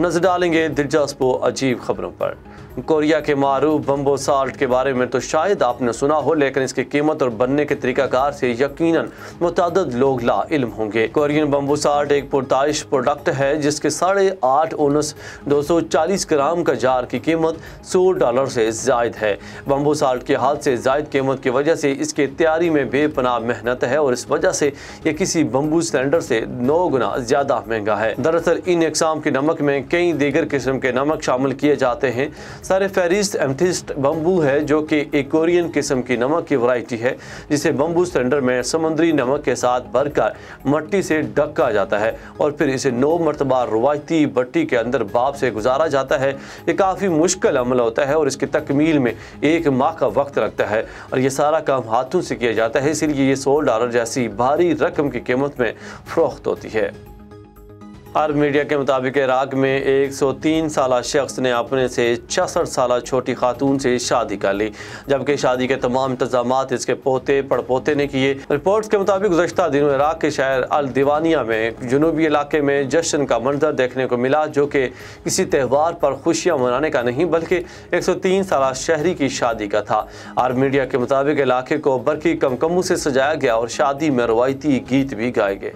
नजर डालेंगे दिलचस्प और अजीब खबरों पर। कोरिया के मारूफ बम्बो साल्ट के बारे में तो शायद आपने सुना हो, लेकिन इसकी कीमत और बनने के तरीकाकार से यकीनन मुतअद्दिद लोग ला इल्म होंगे। कोरियन बम्बो साल्ट एक पुरताइश प्रोडक्ट है जिसके 8.5 ओनस 240 ग्राम का जार की कीमत $100 से जायद है। बम्बो साल्ट की हद से जायद कीमत की वजह से इसकी तैयारी में बेपनाह मेहनत है और इस वजह से यह किसी बम्बू सिलेंडर से 9 गुना ज्यादा महंगा है। दरअसल इन इकसाम के नमक में कई दीगर किस्म के नमक शामिल किए जाते हैं। सर फेरिस्ट एमेथिस्ट बम्बू है जो कि एक कोरियन किस्म की नमक की वैरायटी है जिसे बम्बू सिलेंडर में समुद्री नमक के साथ भरकर मट्टी से ढका जाता है और फिर इसे 9 मरतबा रवायती भट्टी के अंदर भाप से गुजारा जाता है। ये काफ़ी मुश्किल अमल होता है और इसकी तकमील में 1 माह का वक्त लगता है और ये सारा काम हाथों से किया जाता है, इसलिए ये $100 जैसी भारी रकम की कीमत में फरोख्त होती है। अरब मीडिया के मुताबिक इराक में 103 साला शख्स ने अपने से 66 साला छोटी खातून से शादी कर ली, जबकि शादी के तमाम इंतजामात इसके पोते पड़पोते ने किए। रिपोर्ट्स के मुताबिक गुज़श्ता दिनों इराक के शहर अल दीवानिया में जनूबी इलाके में जश्न का मंजर देखने को मिला, जो कि किसी त्यौहार पर खुशियाँ मनाने का नहीं बल्कि 103 साला शहरी की शादी का था। अरब मीडिया के मुताबिक इलाके को बरकी कमकमों से सजाया गया और शादी में रवायती गीत भी गाए गए।